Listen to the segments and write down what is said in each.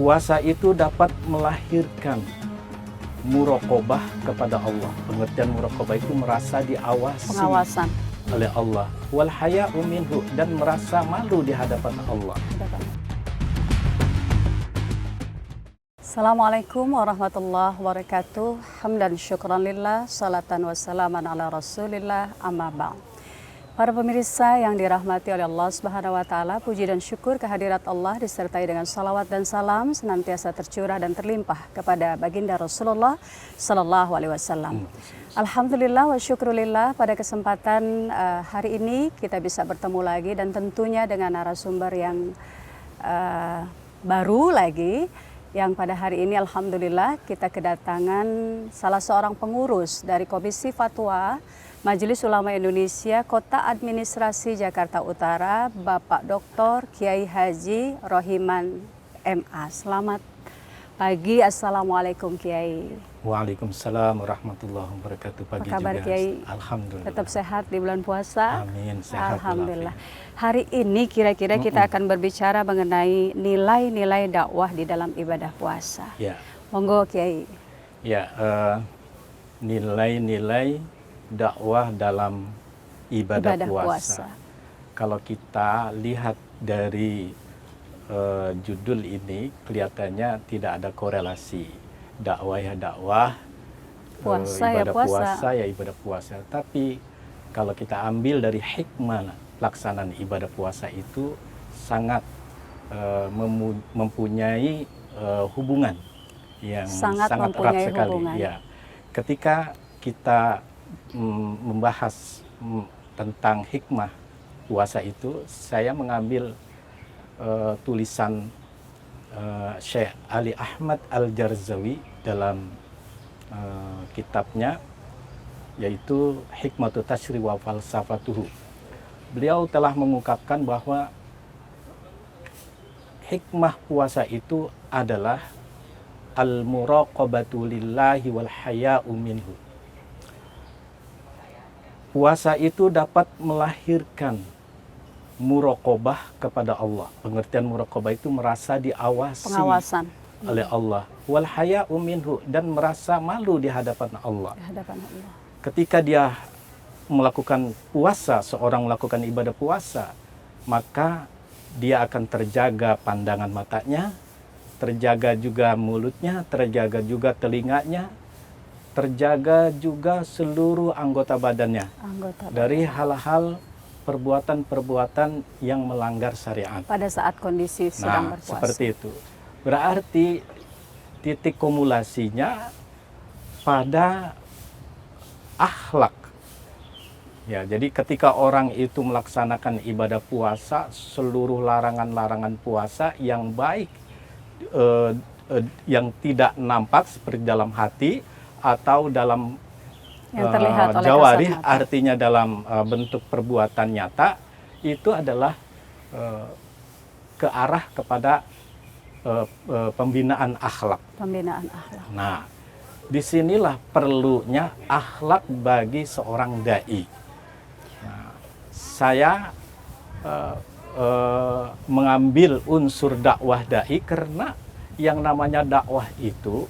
Puasa itu dapat melahirkan muraqabah kepada Allah. Pengertian muraqabah itu merasa diawasi Pengawasan. oleh Allah. Wal haya'u minhu, dan merasa malu di hadapan Allah. Assalamualaikum warahmatullahi wabarakatuh. Hamdan syukran lillah, salatan wassalaman ala rasulillah, amma ba'd. Para pemirsa yang dirahmati oleh Allah Subhanahu wa taala, puji dan syukur kehadirat Allah disertai dengan salawat dan salam senantiasa tercurah dan terlimpah kepada baginda Rasulullah sallallahu alaihi wasallam. Alhamdulillah wa syukrulillah, pada kesempatan hari ini kita bisa bertemu lagi dan tentunya dengan narasumber yang baru lagi, yang pada hari ini alhamdulillah kita kedatangan salah seorang pengurus dari Komisi Fatwa Majelis Ulama Indonesia Kota Administrasi Jakarta Utara, Bapak Dr. Kiai Haji Rohiman MA. Selamat pagi, Assalamualaikum Kiai. Waalaikumsalam warahmatullahi wabarakatuh. Pagi apa kabar juga. Kiai? Alhamdulillah. Tetap sehat di bulan puasa? Amin, sehat. Alhamdulillah. Hari ini kira-kira kita akan berbicara mengenai nilai-nilai dakwah di dalam ibadah puasa. Ya. Monggo Kiai. Ya, nilai-nilai dakwah dalam ibadah puasa. Kalau kita lihat dari judul ini, kelihatannya tidak ada korelasi. Dakwah ya dakwah, puasa ibadah ya puasa. puasa ya ibadah puasa. Tapi kalau kita ambil dari hikmah pelaksanaan ibadah puasa itu sangat mempunyai hubungan yang sangat erat sekali. Hubungan. Ya, ketika kita membahas tentang hikmah puasa itu, saya mengambil tulisan Syekh Ali Ahmad Al-Jarzawi dalam kitabnya, yaitu Hikmatu Tashri wa Falsafatuhu. Beliau telah mengungkapkan bahwa hikmah puasa itu adalah al-muraqabatu lillahi wal haya'u minhu. Puasa itu dapat melahirkan muraqabah kepada Allah. Pengertian muraqabah itu merasa diawasi Pengawasan. oleh Allah. Wal haya'u minhu, dan merasa malu di hadapan Allah. Di hadapan Allah. Ketika dia melakukan puasa, seorang melakukan ibadah puasa, maka dia akan terjaga pandangan matanya, terjaga juga mulutnya, terjaga juga telinganya, terjaga juga seluruh anggota badannya dari hal-hal perbuatan-perbuatan yang melanggar syariat. Pada saat kondisi sedang berpuasa. Seperti itu. Berarti titik kumulasinya pada akhlak. Ya, jadi ketika orang itu melaksanakan ibadah puasa, seluruh larangan-larangan puasa yang baik, yang tidak nampak seperti dalam hati, atau dalam jawarih, artinya dalam bentuk perbuatan nyata, itu adalah ke arah kepada pembinaan akhlak. Pembinaan akhlak. Nah, disinilah perlunya akhlak bagi seorang dai. Nah, saya mengambil unsur dakwah dai karena yang namanya dakwah itu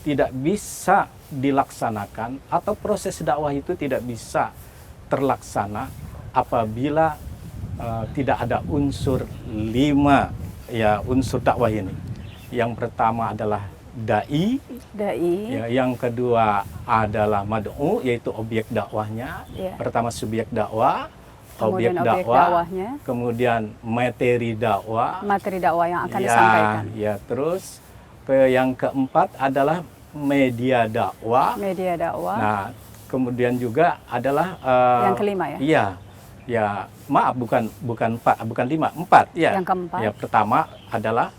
tidak bisa dilaksanakan, atau proses dakwah itu tidak bisa terlaksana apabila tidak ada unsur 5 ya unsur dakwah ini. Yang pertama adalah dai. Ya, yang kedua adalah mad'u, yaitu objek dakwahnya. Ya. Pertama subjek dakwah, objek dakwah, kemudian materi dakwah. Materi dakwah yang akan disampaikan. Ya, terus yang keempat adalah media dakwah. Media dakwah. Nah, kemudian juga adalah yang kelima ya. Iya. Ya, maaf, bukan 5, 4 ya. Yang keempat. Ya, pertama adalah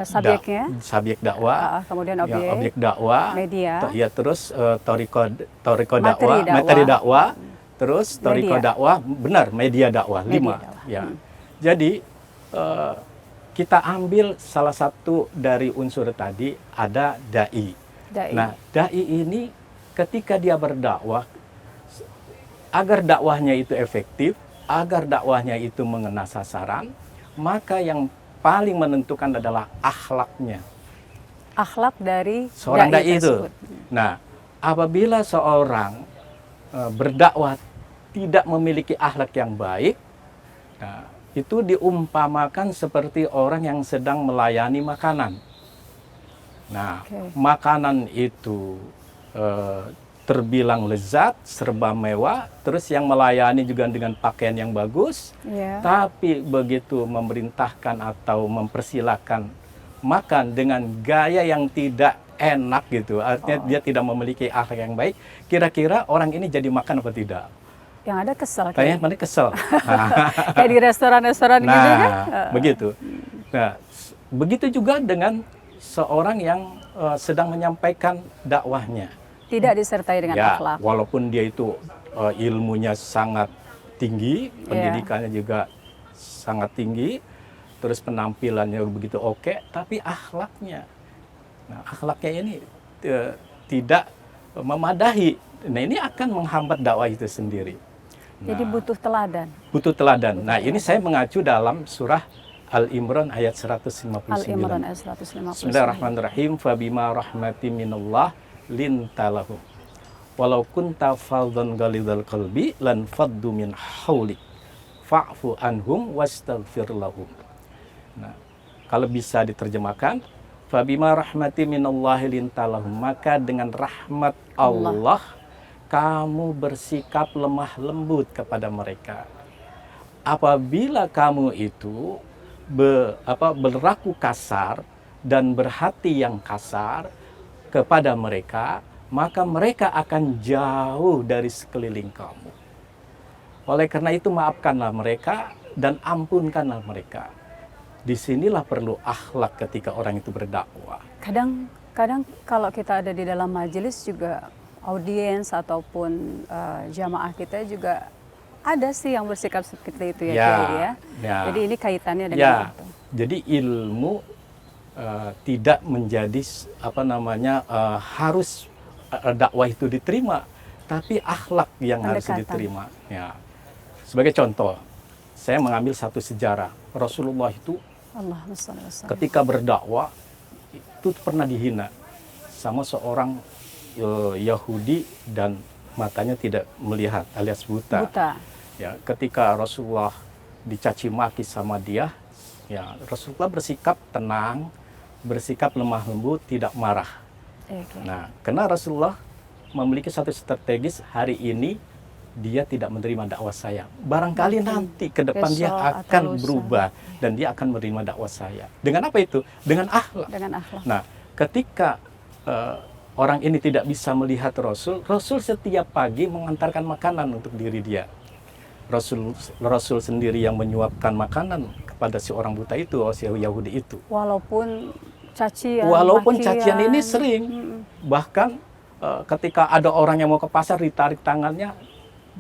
subjeknya. Subjek dakwah. Kemudian objek dakwah. Media. Ya, terus toriko dakwah, materi dakwah. Terus toriko dakwah, benar, media dakwah, 5. Ya. Jadi kita ambil salah satu dari unsur tadi, ada dai. Nah, dai ini ketika dia berdakwah, agar dakwahnya itu efektif, agar dakwahnya itu mengena sasaran, maka yang paling menentukan adalah akhlaknya Akhlak dari seorang dai itu. tersebut. Nah, apabila seorang berdakwah tidak memiliki akhlak yang baik, nah, itu diumpamakan seperti orang yang sedang melayani makanan. Nah, makanan itu terbilang lezat, serba mewah, terus yang melayani juga dengan pakaian yang bagus, tapi begitu memerintahkan atau mempersilahkan makan dengan gaya yang tidak enak gitu, artinya dia tidak memiliki akhlak yang baik, kira-kira orang ini jadi makan apa tidak? Yang ada kesel. Kayaknya mana kesel. Kayak di restoran-restoran gitu kan? Begitu. Nah, begitu juga dengan seorang yang sedang menyampaikan dakwahnya. Tidak disertai dengan akhlak. Walaupun dia itu ilmunya sangat tinggi, pendidikannya juga sangat tinggi, terus penampilannya begitu oke, tapi akhlaknya, nah akhlaknya ini tidak memadahi. Nah ini akan menghambat dakwah itu sendiri. Nah, jadi butuh teladan. Butuh teladan. Nah ini saya mengacu dalam surah Al-Imran ayat 159. Al-Imran ayat 159. Bismillahirrahmanirrahim. Fabima rahmatin minallah lintalahum. Walau kunta fadhan ghalidhal qalbi lan faddu min haulik. Fa'fu anhum wastaghfir lahum. Nah, kalau bisa diterjemahkan, fabima rahmati minallahi lintalahum, maka dengan rahmat Allah kamu bersikap lemah lembut kepada mereka. Apabila kamu itu berlaku kasar dan berhati yang kasar kepada mereka, maka mereka akan jauh dari sekeliling kamu. Oleh karena itu maafkanlah mereka dan ampunkanlah mereka. Disinilah perlu akhlak ketika orang itu berdakwah. Kadang kalau kita ada di dalam majelis juga audiens ataupun jamaah kita juga ada sih yang bersikap seperti itu ya. Jadi ini kaitannya dengan itu. Jadi ilmu tidak menjadi harus dakwah itu diterima, tapi akhlak yang harus diterima. Ya. Sebagai contoh, saya mengambil satu sejarah. Rasulullah itu ketika berdakwah itu pernah dihina sama seorang Yahudi dan matanya tidak melihat alias buta. Ya, ketika Rasulullah dicaci maki sama dia, ya Rasulullah bersikap tenang, bersikap lemah lembut, tidak marah. Nah, karena Rasulullah memiliki satu strategis, hari ini dia tidak menerima dakwah saya. Barangkali nanti ke depan dia akan berubah dan dia akan menerima dakwah saya. Dengan apa itu? Dengan akhlak. Nah, ketika orang ini tidak bisa melihat Rasul, Rasul setiap pagi mengantarkan makanan untuk diri dia. Rasul sendiri yang menyuapkan makanan kepada si orang buta itu, si Yahudi itu. Walaupun cacian, cacian ini sering. Bahkan ketika ada orang yang mau ke pasar ditarik tangannya,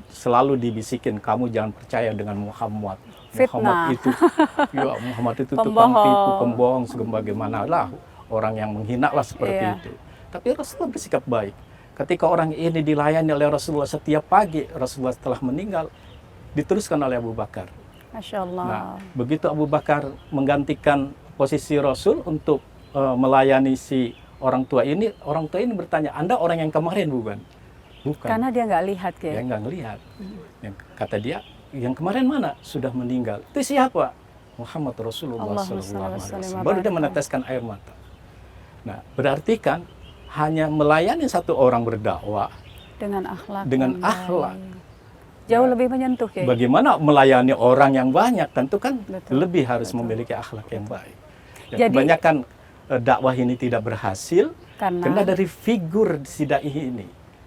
selalu dibisikin, kamu jangan percaya dengan Muhammad. Fitnah. Muhammad itu tukang tipu, pembohong, sebagaimana lah orang yang menghina lah seperti itu. Tapi Rasulullah bersikap baik. Ketika orang ini dilayani oleh Rasulullah setiap pagi, Rasulullah telah meninggal, diteruskan oleh Abu Bakar. Masya Allah. Nah, begitu Abu Bakar menggantikan posisi Rasul untuk melayani si orang tua ini bertanya, Anda orang yang kemarin bukan? Bukan. Karena dia nggak lihat ya. Dia nggak ngelihat. Kata dia, yang kemarin mana? Sudah meninggal. Itu siapa? Muhammad Rasulullah SAW. Baru dia meneteskan air mata. Nah, berarti kan hanya melayani satu orang berdakwah dengan akhlak. Jauh lebih menyentuh ya. Bagaimana melayani orang yang banyak? Tentu kan lebih harus memiliki akhlak yang baik. Jadi, kebanyakan dakwah ini tidak berhasil karena dari figur si dai ini.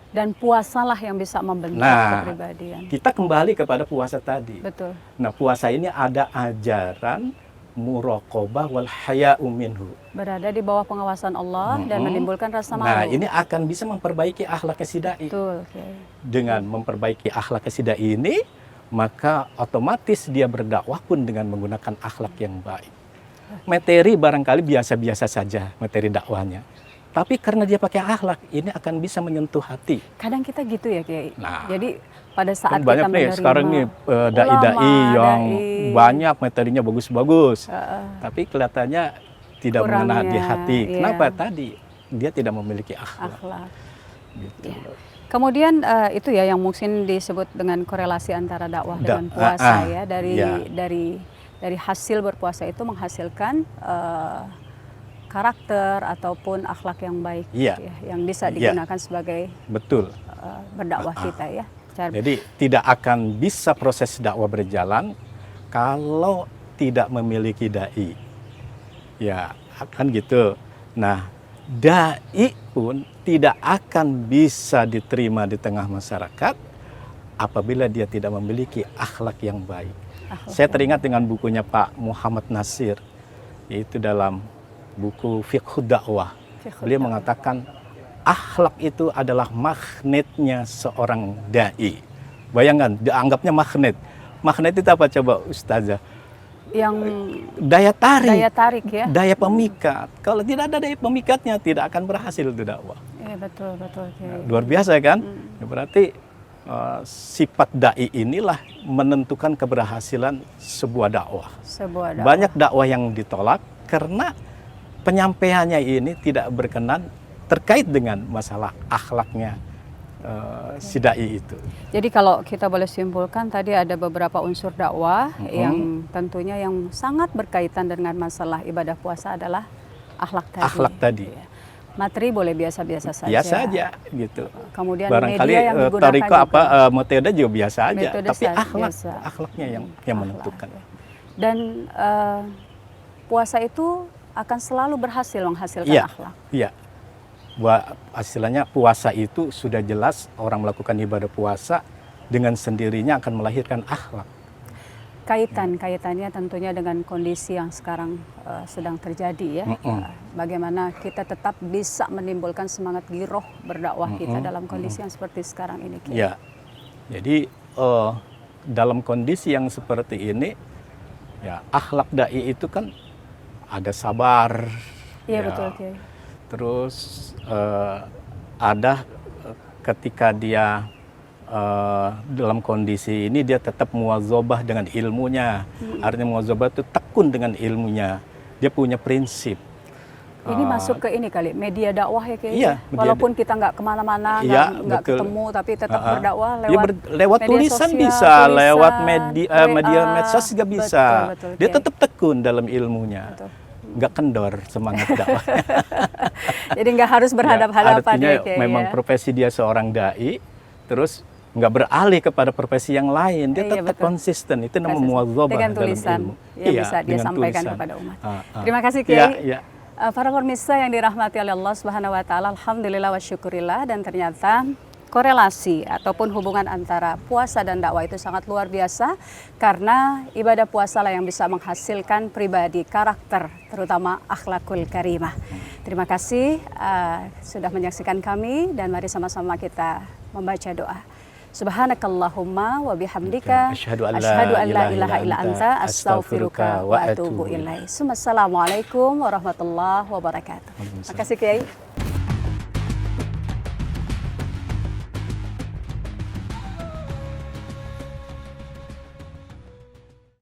Dan puasalah yang bisa membentuk kepribadian. Kita kembali kepada puasa tadi. Betul. Nah, puasa ini ada ajaran muraqabah wal haya'u minhu. Berada di bawah pengawasan Allah dan menimbulkan rasa malu. Nah, ini akan bisa memperbaiki akhlak si dai. Betul. Dengan memperbaiki akhlak si dai ini, maka otomatis dia berdakwah pun dengan menggunakan akhlak yang baik. Materi barangkali biasa-biasa saja materi dakwahnya. Tapi karena dia pakai akhlak, ini akan bisa menyentuh hati. Kadang kita gitu ya Kiai. Nah, Jadi pada saat kan banyak kita nih menerima sekarang nih dai-dai ulama, yang dai, banyak materinya bagus-bagus, uh, tapi kelihatannya tidak kurangnya, mengena di hati. iya. Kenapa? Tadi dia tidak memiliki akhlak. akhlak. Gitu. Iya. Kemudian itu ya yang mungkin disebut dengan korelasi antara dakwah dengan puasa ya, ya. dari hasil berpuasa itu menghasilkan karakter ataupun akhlak yang baik, Iya. ya, yang bisa Iya. digunakan sebagai Betul. berdakwah kita ya. Jadi tidak akan bisa proses dakwah berjalan kalau tidak memiliki dai. Ya, kan gitu. Nah, dai pun tidak akan bisa diterima di tengah masyarakat apabila dia tidak memiliki akhlak yang baik. Saya teringat dengan bukunya Pak Muhammad Nasir, yaitu dalam buku Fiqhud Dakwah. Beliau mengatakan akhlak itu adalah magnetnya seorang dai. Bayangkan, dianggapnya magnet. Magnet itu apa coba Ustazah? Yang Daya tarik ya. Daya pemikat. Kalau tidak ada daya pemikatnya, tidak akan berhasil itu dakwah. Iya betul. Kiai. Luar biasa kan? Berarti sifat dai inilah menentukan keberhasilan sebuah dakwah. Banyak dakwah yang ditolak karena penyampaiannya ini tidak berkenan terkait dengan masalah akhlaknya si dai itu. Jadi kalau kita boleh simpulkan tadi ada beberapa unsur dakwah yang tentunya yang sangat berkaitan dengan masalah ibadah puasa adalah akhlak tadi. Akhlak tadi. Ya. Materi boleh biasa-biasa saja. Biasa aja gitu. Kemudian barangkali media yang digunakan tariko apa metode juga biasa aja, metode tapi biasa. akhlaknya yang menentukan. Dan puasa itu akan selalu berhasil menghasilkan akhlak. Iya. Hasilnya puasa itu sudah jelas orang melakukan ibadah puasa dengan sendirinya akan melahirkan akhlak. Kaitannya tentunya dengan kondisi yang sekarang sedang terjadi ya. Bagaimana kita tetap bisa menimbulkan semangat giroh berdakwah kita dalam kondisi yang seperti sekarang ini. Ya, jadi dalam kondisi yang seperti ini, ya akhlak dai itu kan ada sabar. Iya ya, betul Kiai. Terus ada ketika dia dalam kondisi ini dia tetap muwazobah dengan ilmunya. Artinya muwazobah itu tekun dengan ilmunya. Dia punya prinsip. Ini masuk ke ini kali, media dakwah ya Kiai. Iya, walaupun kita nggak kemana-mana, nggak ketemu, tapi tetap berdakwah lewat tulisan sosial, bisa, lewat media medsos juga bisa. Betul, dia tetap tekun dalam ilmunya. Betul. Nggak kendor semangat dakwah. Jadi nggak harus berhadap-hadapan artinya ya, memang profesi dia seorang dai, terus nggak beralih kepada profesi yang lain, dia tetap konsisten. Itu namanya muwazabah dengan tulisan dalam ilmu. yang bisa dia sampaikan kepada umat. Terima kasih Kiai. Para pemirsa yang dirahmati oleh Allah Subhanahu wa taala, alhamdulillah wa syukurillah, dan ternyata korelasi ataupun hubungan antara puasa dan dakwah itu sangat luar biasa karena ibadah puasa lah yang bisa menghasilkan pribadi, karakter, terutama akhlakul karimah. Terima kasih sudah menyaksikan kami dan mari sama-sama kita membaca doa. Subhanakallahumma wa bihamdika asyhadu an la ilaha illa anta astaghfiruka wa atubu ilaik. Assalamualaikum warahmatullahi wabarakatuh. Terima kasih Kiai.